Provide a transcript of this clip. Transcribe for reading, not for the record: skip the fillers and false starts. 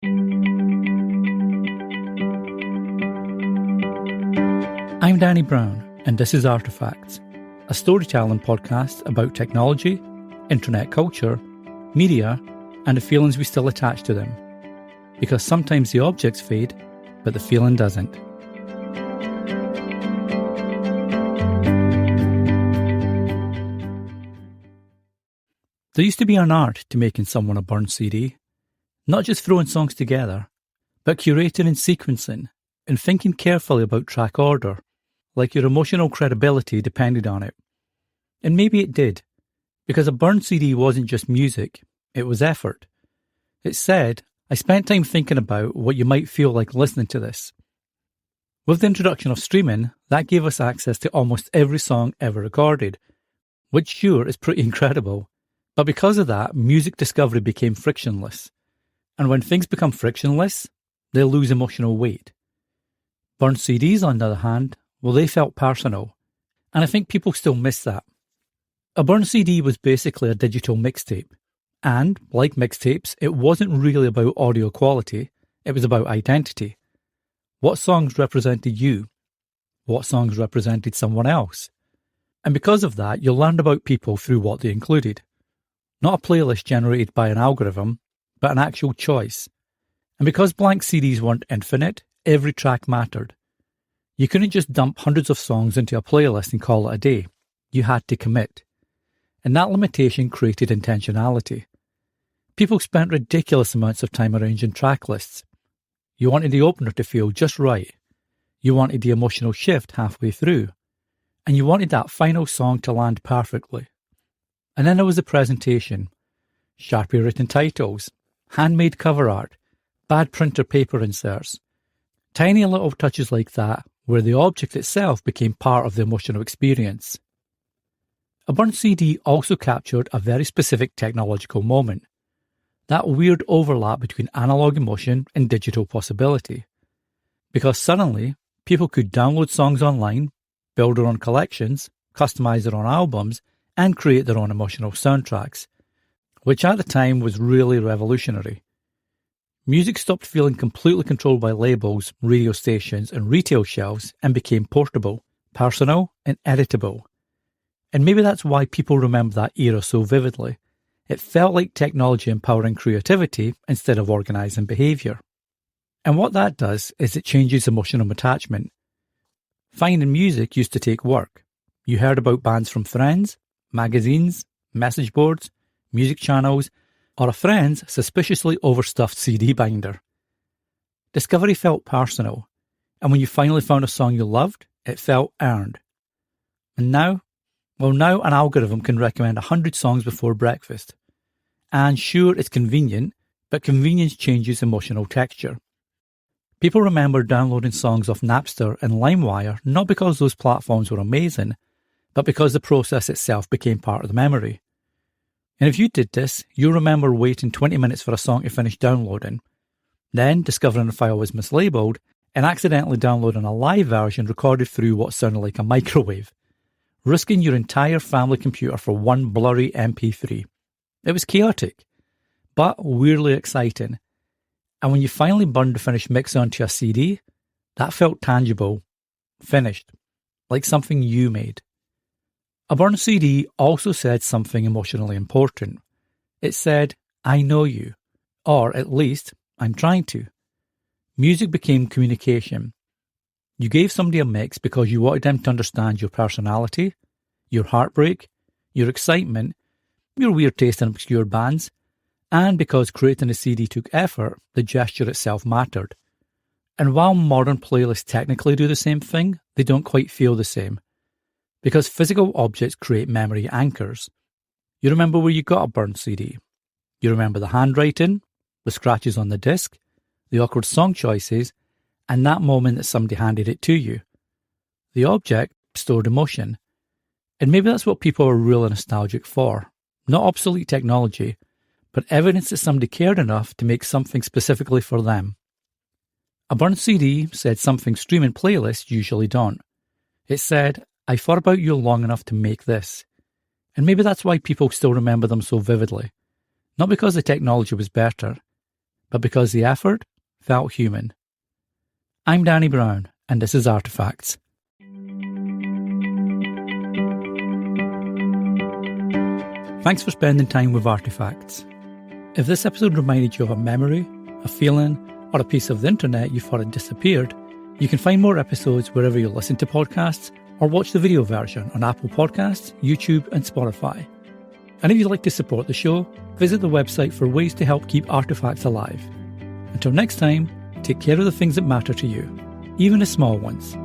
I'm Danny Brown, and this is Artifacts, a storytelling podcast about technology, internet culture, media, and the feelings we still attach to them. Because sometimes the objects fade, but the feeling doesn't. There used to be an art to making someone a burned CD, not just throwing songs together, but curating and sequencing, and thinking carefully about track order, like your emotional credibility depended on it. And maybe it did, because a burned CD wasn't just music, it was effort. It said, I spent time thinking about what you might feel like listening to this. With the introduction of streaming, that gave us access to almost every song ever recorded, which sure is pretty incredible. But because of that, music discovery became frictionless. And when things become frictionless, they lose emotional weight. Burned CDs, on the other hand, well, they felt personal. And I think people still miss that. A burned CD was basically a digital mixtape. And, like mixtapes, it wasn't really about audio quality, it was about identity. What songs represented you? What songs represented someone else? And because of that, you learned about people through what they included. Not a playlist generated by an algorithm, but an actual choice. And because blank CDs weren't infinite, every track mattered. You couldn't just dump hundreds of songs into a playlist and call it a day. You had to commit. And that limitation created intentionality. People spent ridiculous amounts of time arranging track lists. You wanted the opener to feel just right. You wanted the emotional shift halfway through. And you wanted that final song to land perfectly. And then there was the presentation. Sharpie written titles, handmade cover art, bad printer paper inserts. Tiny little touches like that where the object itself became part of the emotional experience. A burned CD also captured a very specific technological moment. That weird overlap between analog emotion and digital possibility. Because suddenly, people could download songs online, build their own collections, customize their own albums, and create their own emotional soundtracks, which at the time was really revolutionary. Music stopped feeling completely controlled by labels, radio stations, and retail shelves and became portable, personal, and editable. And maybe that's why people remember that era so vividly. It felt like technology empowering creativity instead of organising behaviour. And what that does is it changes emotional attachment. Finding music used to take work. You heard about bands from friends, magazines, message boards, music channels, or a friend's suspiciously overstuffed CD binder. Discovery felt personal, and when you finally found a song you loved, it felt earned. And now? Well, now an algorithm can recommend 100 songs before breakfast. And sure, it's convenient, but convenience changes emotional texture. People remember downloading songs off Napster and LimeWire not because those platforms were amazing, but because the process itself became part of the memory. And if you did this, you'll remember waiting 20 minutes for a song to finish downloading, then discovering the file was mislabeled and accidentally downloading a live version recorded through what sounded like a microwave, risking your entire family computer for one blurry MP3. It was chaotic, but weirdly exciting. And when you finally burned the finished mix onto a CD, that felt tangible, finished, like something you made. A burned CD also said something emotionally important. It said, I know you, or at least, I'm trying to. Music became communication. You gave somebody a mix because you wanted them to understand your personality, your heartbreak, your excitement, your weird taste in obscure bands, and because creating a CD took effort, the gesture itself mattered. And while modern playlists technically do the same thing, they don't quite feel the same. Because physical objects create memory anchors. You remember where you got a burned CD. You remember the handwriting, the scratches on the disc, the awkward song choices, and that moment that somebody handed it to you. The object stored emotion. And maybe that's what people are really nostalgic for. Not obsolete technology, but evidence that somebody cared enough to make something specifically for them. A burned CD said something streaming playlists usually don't. It said, I thought about you long enough to make this. And maybe that's why people still remember them so vividly. Not because the technology was better, but because the effort felt human. I'm Danny Brown, and this is Artifacts. Thanks for spending time with Artifacts. If this episode reminded you of a memory, a feeling, or a piece of the internet you thought had disappeared, you can find more episodes wherever you listen to podcasts or watch the video version on Apple Podcasts, YouTube, and Spotify. And if you'd like to support the show, visit the website for ways to help keep Artifacts alive. Until next time, take care of the things that matter to you, even the small ones.